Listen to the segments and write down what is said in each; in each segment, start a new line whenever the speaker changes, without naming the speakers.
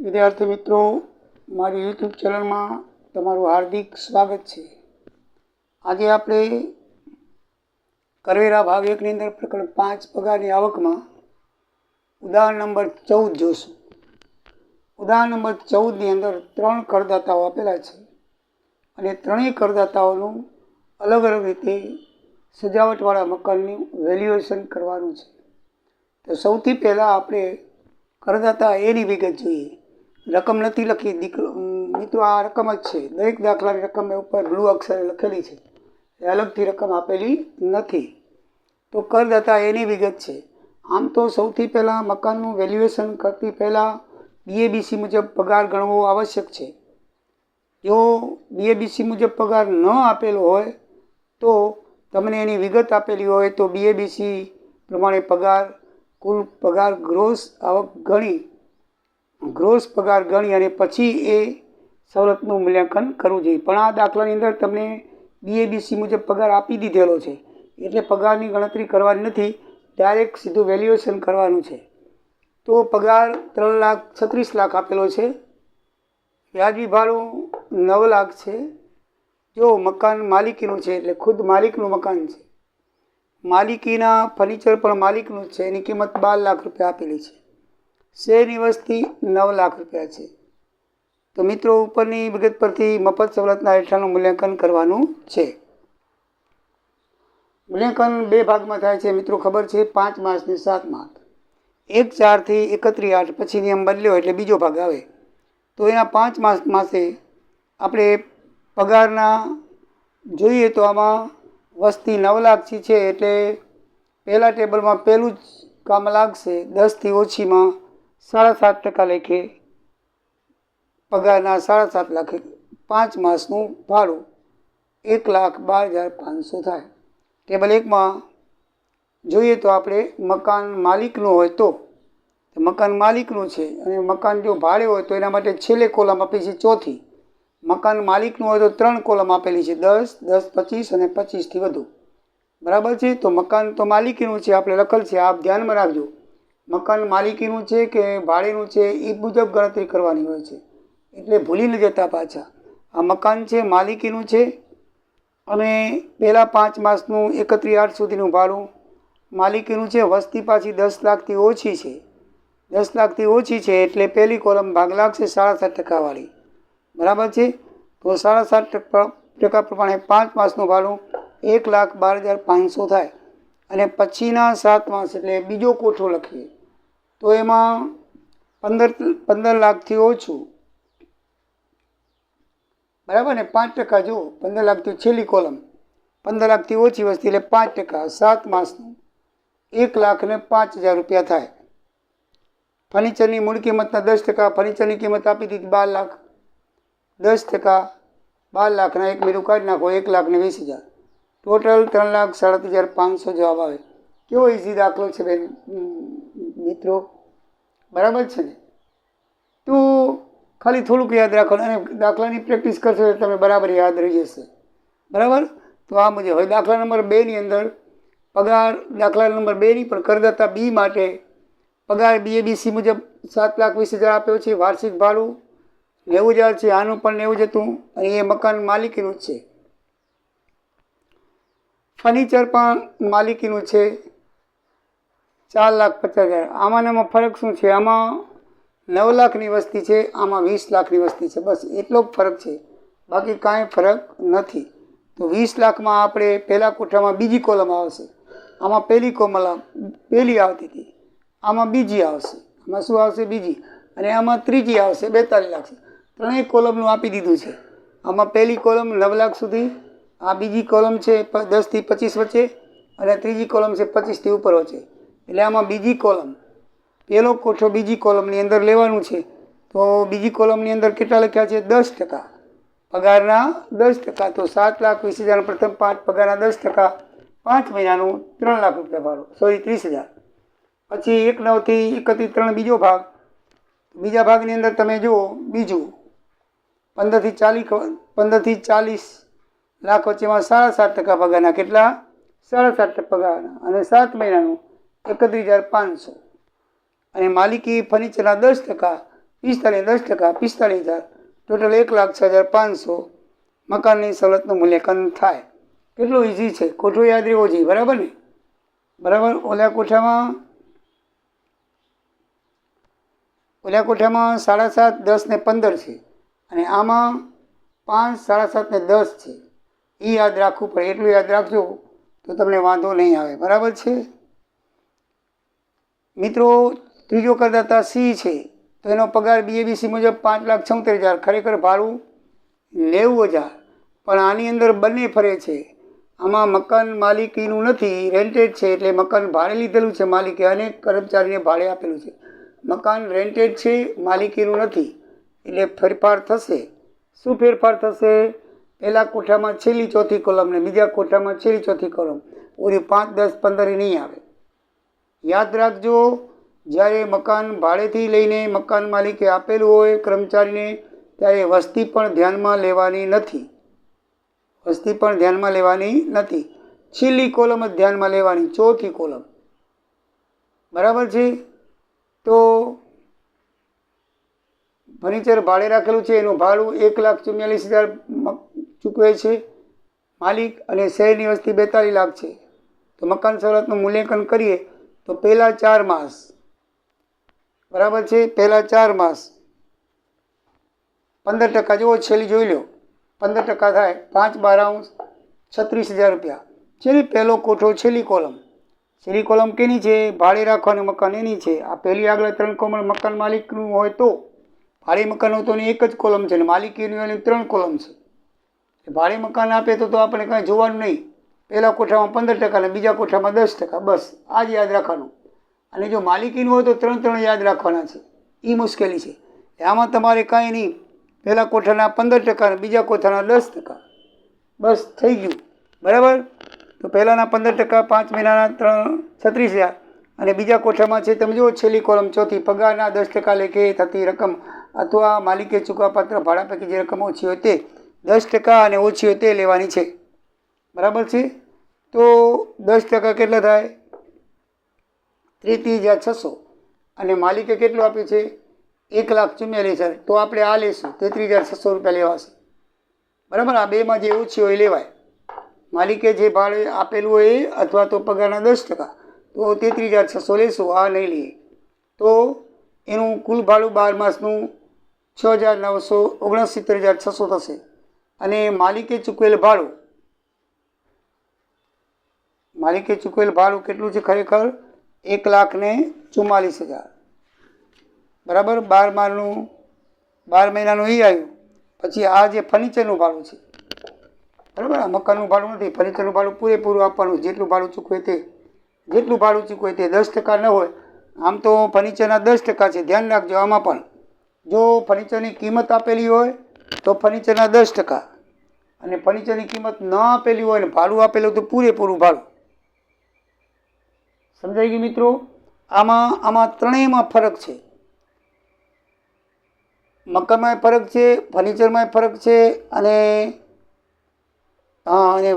વિદ્યાર્થી મિત્રો, મારી યુટ્યુબ ચેનલમાં તમારું હાર્દિક સ્વાગત છે। આજે આપણે કરવેરા ભાગ 1ની અંદર પ્રકરણ 5 પગારની આવકમાં ઉદાહરણ નંબર 14 જોશું। ઉદાહરણ નંબર 14ની અંદર 3 કરદાતાઓ આપેલા છે અને ત્રણેય કરદાતાઓનું અલગ અલગ રીતે સજાવટવાળા મકાનનું વેલ્યુએશન કરવાનું છે। તો સૌથી પહેલાં આપણે કરદાતા એની વિગત જોઈએ। રકમ નથી લખી મિત્રો, આ રકમ જ છે। દરેક દાખલાની રકમ ઉપર બ્લુ અક્ષરે લખેલી છે, એ અલગથી રકમ આપેલી નથી। તો કરદાતા એની વિગત છે। આમ તો સૌથી પહેલાં મકાનનું વેલ્યુએશન કરતી પહેલાં BABC મુજબ પગાર ગણવો આવશ્યક છે। જો BABC મુજબ પગાર ન આપેલો હોય તો તમને એની વિગત આપેલી હોય તો BABC પ્રમાણે પગાર, કુલ પગાર, ગ્રોસ આવક ગ્રોસ પગાર ગણી અને પછી એ સવલતનું મૂલ્યાંકન કરવું જોઈએ। પણ આ દાખલાની અંદર તમને BABC મુજબ પગાર આપી દીધેલો છે, એટલે પગારની ગણતરી કરવાની નથી, ડાયરેક્ટ સીધું વેલ્યુએશન કરવાનું છે। તો પગાર 3,36,00,000 આપેલો છે, વ્યાજબી ભાડું 9 લાખ છે। જો મકાન માલિકીનું છે એટલે ખુદ માલિકનું મકાન છે, માલિકીના ફર્નિચર પણ માલિકનું જ છે, એની કિંમત 12 લાખ રૂપિયા આપેલી છે। શેરની વસ્તી 9 લાખ રૂપિયા છે। તો મિત્રો, ઉપરની વિગત પરથી મફત સવલતના હેઠળનું મૂલ્યાંકન કરવાનું છે। મૂલ્યાંકન 2 ભાગમાં થાય છે મિત્રો, ખબર છે, 5 માસ ને 7 માસ। 1/4 થી 31/8 પછી નિયમ બદલ્યો એટલે બીજો ભાગ આવે। તો એના 5 માસે આપણે પગારના જોઈએ તો આમાં વસ્તી 9 લાખથી છે એટલે પહેલા ટેબલમાં પહેલું જ કામ લાગશે। 10થી ઓછીમાં 7.5% લેખે પગારના 7.5 લાખ 5 માસનું ભાડું 1,12,500 થાય। ટેબલ 1માં જોઈએ તો આપણે મકાન માલિકનું હોય તો મકાન માલિકનું છે અને મકાન જો ભાડે હોય તો એના માટે છેલ્લે કોલમ આપી છે ચોથી। મકાન માલિકનું હોય તો 3 કોલમ આપેલી છે, 10, 10, 25 અને 25થી વધુ, બરાબર છે। તો મકાન તો માલિકીનું છે, આપણે લખેલ છે, આપ ધ્યાનમાં રાખજો। મકાન માલિકીનું છે કે ભાડેનું છે એ મુજબ ગણતરી કરવાની હોય છે, એટલે ભૂલી ન જતા પાછા। આ મકાન છે માલિકીનું છે અને પહેલાં 5 માસનું 31/8 સુધીનું ભાડું માલિકીનું છે। વસ્તી પાછી 10 લાખથી ઓછી છે, 10 લાખથી ઓછી છે એટલે પહેલી કોલમ ભાગ લાગશે 7.5% વાળી, બરાબર છે। તો 7.5% પ્રમાણે 5 માસનું ભાડું 1,12,500 થાય અને પછીના 7 માસ એટલે બીજો કોઠો લખીએ તો એમાં 15 લાખથી ઓછું, બરાબર ને, 5% જો 15 લાખથી છેલ્લી કોલમ, 15 લાખથી ઓછી વસ્તી એટલે 5%, 7 માસનું 1,05,000 રૂપિયા થાય। ફર્નિચરની મૂળ કિંમતના 10%, ફર્નિચરની કિંમત આપી દીધી 12 લાખ, 10% 12 લાખના એક મેળું કાઢી નાખો, 1,20,000, ટોટલ 3,37,500 જવાબ આવે। કેવો ઇઝી દાખલો છે બેન મિત્રો, બરાબર છે ને? તો ખાલી થોડુંક યાદ રાખવાનું અને દાખલાની પ્રેક્ટિસ કરશો એટલે તમે બરાબર યાદ રહી જશે, બરાબર। તો આ મુજબ હવે દાખલા નંબર 2ની અંદર પગાર, દાખલા નંબર 2ની પણ કરદાતા બી માટે પગાર BABC મુજબ 7,20,000 આપ્યો છે। વાર્ષિક ભાડું 90,000 છે, આનું પણ 90 જ હતું અને એ મકાન માલિકીનું જ છે। ફર્નિચર પણ માલિકીનું છે, 4,50,000। આમાં ફરક શું છે? આમાં 9 લાખની વસ્તી છે, આમાં 20 લાખની વસ્તી છે, બસ એટલો જ ફરક છે, બાકી કાંઈ ફરક નથી। તો 20 લાખમાં આપણે પહેલા કોઠામાં બીજી કોલમ આવશે, આમાં પહેલી આવતી હતી, આમાં બીજી આવશે, આમાં શું આવશે? બીજી, અને આમાં ત્રીજી આવશે, 42 લાખ છે। ત્રણેય કોલમનું આપી દીધું છે। આમાં પહેલી કોલમ 9 લાખ સુધી, આ બીજી કોલમ છે 10થી 25 વચ્ચે અને ત્રીજી કોલમ છે 25થી ઉપર વચ્ચે, એટલે આમાં બીજી કોલમ, પહેલો કોઠો બીજી કોલમની અંદર લેવાનું છે। તો બીજી કોલમની અંદર કેટલા લખ્યા છે? 10%, પગારના 10%, તો 7,20,000 પ્રથમ 5 પગારના 10%, 5 મહિનાનું 3 લાખ રૂપિયા ભાડું, 30,000। પછી 1/9 થી 31/3 બીજો ભાગ, બીજા ભાગની અંદર તમે જુઓ બીજું 15 થી 40 લાખ વચ્ચેમાં 7.5% પગારના, કેટલા? 7.5% પગારના, અને 7 મહિનાનું 31,500 અને માલિકી ફર્નિચરના 10%, 45 10%, 45,000, ટોટલ 1,06,500 મકાનની સવલતનું મૂલ્યાંકન થાય. કેટલું ઇઝી છે, કોઠો યાદ રહેવો જોઈએ, બરાબર ને? બરાબર. ઓલા કોઠામાં 7.5, 10 ને 15 છે અને આમાં 5, 7.5 ને 10 છે. એ યાદ રાખવું પડે. એટલું યાદ રાખજો તો તમને વાંધો નહીં આવે, બરાબર છે મિત્રો. ત્રીજો કરદાતા સી છે તો એનો પગાર BABC મુજબ 5,76,000, ખરેખર ભાડું 90,000, પણ આની અંદર બંને ફરે છે. આમાં મકાન માલિકીનું નથી, રેન્ટેડ છે, એટલે મકાન ભાડે લીધેલું છે માલિકે અને કર્મચારીને ભાડે આપેલું છે. મકાન રેન્ટેડ છે, માલિકીનું નથી, એટલે ફેરફાર થશે. શું ફેરફાર થશે? પહેલા કોઠામાં છેલ્લી ચોથી કોલમ ને બીજા કોઠામાં છેલ્લી ચોથી કોલમ, ઓરી 5, 10, 15 નહીં આવે. યાદ રાખજો, જ્યારે મકાન ભાડેથી લઈને મકાન માલિકે આપેલું હોય કર્મચારીને, ત્યારે વસ્તી પણ ધ્યાનમાં લેવાની નથી. વસ્તી પણ ધ્યાનમાં લેવાની નથી. છેલ્લી કોલમ જ ધ્યાનમાં લેવાની, ચોથી કોલમ, બરાબર છે. તો ફર્નિચર ભાડે રાખેલું છે, એનું ભાડું 1,44,000 ચૂકવે છે માલિક, અને શહેરની વસ્તી 42 લાખ છે. તો મકાન સવલતનું મૂલ્યાંકન કરીએ તો પહેલા 4 માસ, બરાબર છે, પહેલા 4 માસ 15%, જુઓ છેલ્લી જોઈ લો, 15% થાય 5/12 36,000 રૂપિયા. છેલ્લી પહેલો કોઠો છેલ્લી કોલમ, છેલ્લી કોલમ કેની છે? ભાડે રાખવાનું મકાન એની છે. આ પહેલી આગળ 3 કોલમ મકાન માલિકનું હોય તો, ભાડે મકાન હોય તો એની એક જ કોલમ છે, અને માલિકીની હોય 3 કોલમ છે. ભાડે મકાન આપે તો આપણે કાંઈ જોવાનું નહીં. પહેલા કોઠામાં 15% અને બીજા કોઠામાં 10%, બસ આ જ યાદ રાખવાનું. અને જો માલિકીનું હોય તો 3 યાદ રાખવાના છે. એ મુશ્કેલી છે. આમાં તમારે કાંઈ નહીં, પહેલા કોઠાના 15% અને બીજા કોઠાના 10%, બસ થઈ ગયું, બરાબર. તો પહેલાંના 15%, 5 મહિનાના 36,000, અને બીજા કોઠામાં છે તમે જુઓ છેલ્લી કોલમ ચોથી, પગારના 10% લેખે થતી રકમ અથવા માલિકે ચૂકવવાપાત્ર ભાડા પૈકી જે રકમ ઓછી હોય તે 10% અને ઓછી હોય તે લેવાની છે, બરાબર છે. તો 10% કેટલા થાય? 33,600, અને માલિકે કેટલું આપ્યું છે? 1,44,000. તો આપણે આ લઈશું, 33,600 રૂપિયા લેવાશે, બરાબર. આ બેમાં જે ઓછી હોય એ લેવાય. માલિકે જે ભાડે આપેલું હોય એ, અથવા તો પગારના 10%, તો 33,600 લેશું, આ નહીં લઈએ. તો એનું કુલ ભાડું 12 માસનું 6,69,69,600 થશે. અને માલિકે ચૂકવેલ ભાડું કેટલું છે? ખરેખર 1,44,000, બરાબર. 12 મહિનાનું એ આવ્યું. પછી આ જે ફર્નિચરનું ભાડું છે, બરાબર, આ મકાનનું ભાડું નથી, ફર્નિચરનું ભાડું પૂરેપૂરું આપવાનું. જેટલું ભાડું ચૂકવે તે 10% ન હોય. આમ તો ફર્નિચરના 10% છે, ધ્યાન રાખજો. આમાં પણ જો ફર્નિચરની કિંમત આપેલી હોય તો ફર્નિચરના 10%, અને ફર્નિચરની કિંમત ન આપેલી હોય ને ભાડું આપેલું તો પૂરેપૂરું ભાડું. સમજાઈ ગયું મિત્રો? આમાં ત્રણેયમાં ફરક છે. મકાનમાં ફરક છે, ફર્નિચરમાં ફરક છે, અને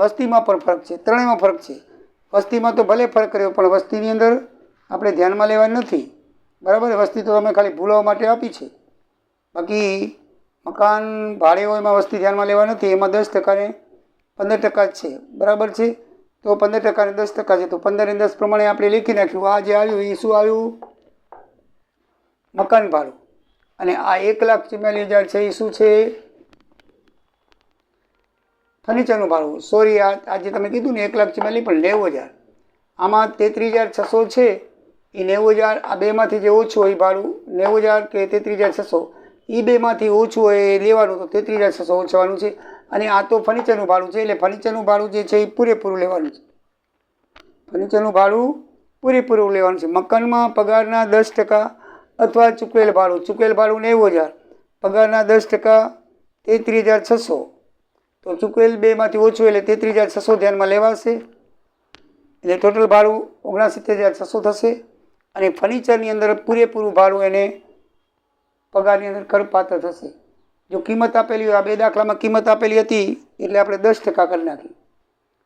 વસ્તીમાં પણ ફરક છે. ત્રણેયમાં ફરક છે. વસ્તીમાં તો ભલે ફરક રહ્યો, પણ વસ્તીની અંદર આપણે ધ્યાનમાં લેવાની નથી, બરાબર. વસ્તી તો તમે ખાલી ભૂલાવવા માટે આપી છે. બાકી મકાન ભાડે હોય એમાં વસ્તી ધ્યાનમાં લેવા નથી. એમાં 10% ને 15% જ છે, બરાબર છે. તો 15% ને 10% છે, તો 15 અને 10 પ્રમાણે આપણે લખી નાખ્યું. આ જે આવ્યું એ શું આવ્યું? મકાન ભાડું. અને આ 1,44,000 છે એ શું છે? ફર્નિચરનું ભાડું. સોરી, આજે તમે કીધું ને 1,44,000 પણ 90,000. આમાં 33,600 છે એ 90,000. આ બેમાંથી જે ઓછું હોય ભાડું 90,000 કે 33,600, એ બેમાંથી ઓછું હોય એ લેવાનું. તો 33,600 ઓછવાનું છે. અને આ તો ફર્નિચરનું ભાડું છે, એટલે ફર્નિચરનું ભાડું જે છે એ પૂરેપૂરું લેવાનું છે. ફર્નિચરનું ભાડું પૂરેપૂરું લેવાનું છે. મકાનમાં પગારના 10% અથવા ચૂકવેલ ભાડું 90,000, પગારના 10% 33,600. તો ચૂકવેલ બેમાંથી ઓછું એટલે 33,600 ધ્યાનમાં લેવાશે. એટલે ટોટલ ભાડું 69,600 થશે. અને ફર્નિચરની અંદર પૂરેપૂરું ભાડું એને પગારની અંદર કરપાત્ર થશે. જો કિંમત આપેલી હોય, આ બે દાખલામાં કિંમત આપેલી હતી એટલે આપણે 10% કરી નાખી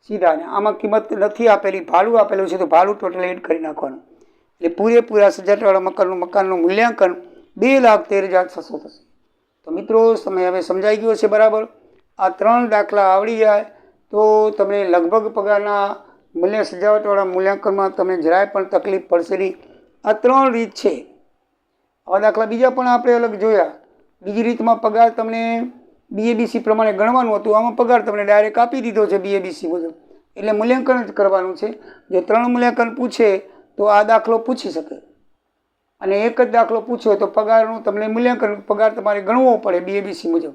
સીધા. અને આમાં કિંમત નથી આપેલી, ભાડું આપેલું છે, તો ભાડું ટોટલ એડ કરી નાખવાનું. એટલે પૂરેપૂરા સજાટવાળા મકાનનું મૂલ્યાંકન 2,13,600 થશે. તો મિત્રો તમે હવે સમજાઈ ગયો છે બરાબર. આ 3 દાખલા આવડી જાય તો તમને લગભગ પગારના મૂલ્ય સજાવટવાળા મૂલ્યાંકનમાં તમને જરાય પણ તકલીફ પડશે નહીં. આ 3 રીત છે. આવા દાખલા બીજા પણ આપણે અલગ જોયા. બીજી રીતમાં પગાર તમને BABC પ્રમાણે ગણવાનું હતું. આમાં પગાર તમને ડાયરેક્ટ આપી દીધો છે BABC મુજબ, એટલે મૂલ્યાંકન જ કરવાનું છે. જો 3 મૂલ્યાંકન પૂછે તો આ દાખલો પૂછી શકે, અને એક જ દાખલો પૂછ્યો તો પગારનું તમને મૂલ્યાંકન પગાર તમારે ગણવો પડે BABC મુજબ,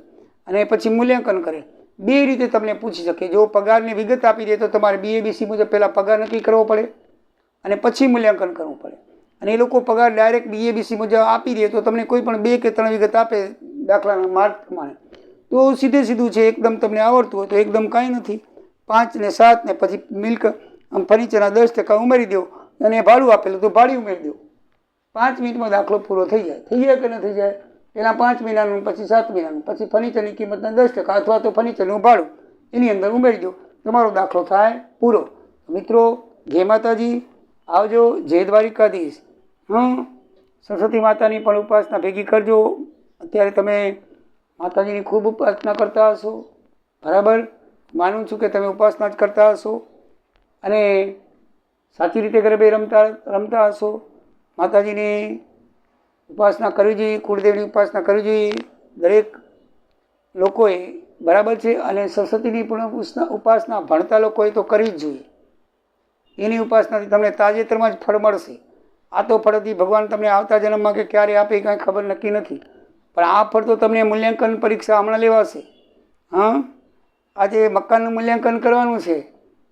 અને પછી મૂલ્યાંકન કરે. 2 રીતે તમને પૂછી શકે. જો પગારની વિગત આપી દે તો તમારે BABC મુજબ પહેલાં પગાર નક્કી કરવો પડે અને પછી મૂલ્યાંકન કરવું પડે. અને એ લોકો પગાર ડાયરેક્ટ BABC મુજબ આપી દે તો તમને કોઈ પણ 2 કે 3 વિગત આપે દાખલાના માર્ક પ્રમાણે તો સીધું છે. એકદમ તમને આવડતું હોય તો એકદમ કાંઈ નથી, 5 ને 7 ને પછી મિલ્ક ફર્નિચરના 10% ઉમેરી દો, અને ભાડું આપેલું તો ભાડું ઉમેરી દો. 5 મિનિટમાં દાખલો પૂરો થઈ જાય કે ન થઈ જાય. પહેલાં 5 મહિનાનું, પછી 7 મહિનાનું, પછી ફર્નિચરની કિંમતના 10% અથવા તો ફર્નિચરનું ભાડું એની અંદર ઉમેરી દો, તમારો દાખલો થાય પૂરો. મિત્રો જય માતાજી, આવજો. જય દ્વારિકાધીશ. સરસ્વતી માતાની પણ ઉપાસના ભેગી કરજો. અત્યારે તમે માતાજીની ખૂબ ઉપાસના કરતા હશો, બરાબર. માનું છું કે તમે ઉપાસના જ કરતા હશો અને સાચી રીતે ગરબે રમતા હશો. માતાજીની ઉપાસના કરવી જોઈએ, કુળદેવની ઉપાસના કરવી જોઈએ દરેક લોકોએ, બરાબર છે. અને સરસ્વતીની પણ ઉપાસના ભણતા લોકોએ તો કરવી જ જોઈએ. એની ઉપાસનાથી તમને તાજેતરમાં જ ફળ મળશે. આ તો ફળથી ભગવાન તમને આવતા જન્મમાં કે ક્યારે આપે કાંઈ ખબર નક્કી નથી, પણ આ ફળ તો તમને મૂલ્યાંકન પરીક્ષા હમણાં લેવાશે. આજે મકાનનું મૂલ્યાંકન કરવાનું છે,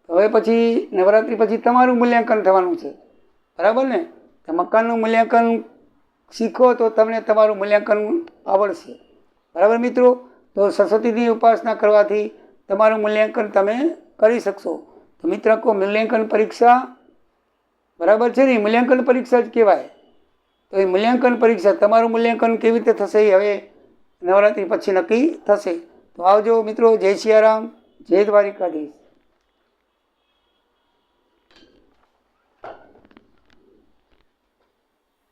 હવે પછી નવરાત્રિ પછી તમારું મૂલ્યાંકન થવાનું છે, બરાબર ને. તો મકાનનું મૂલ્યાંકન શીખો તો તમને તમારું મૂલ્યાંકન આવડશે, બરાબર મિત્રો. તો સરસ્વતીની ઉપાસના કરવાથી તમારું મૂલ્યાંકન તમે કરી શકશો. તો મિત્ર કહો મૂલ્યાંકન પરીક્ષા, બરાબર છે ને, મૂલ્યાંકન પરીક્ષા જ કહેવાય. તો એ મૂલ્યાંકન પરીક્ષા, તમારું મૂલ્યાંકન કેવી રીતે થશે એ હવે નવરાત્રિ પછી નક્કી થશે. તો આવજો મિત્રો. જય સિયારામ, જય દ્વારિકાધીશ.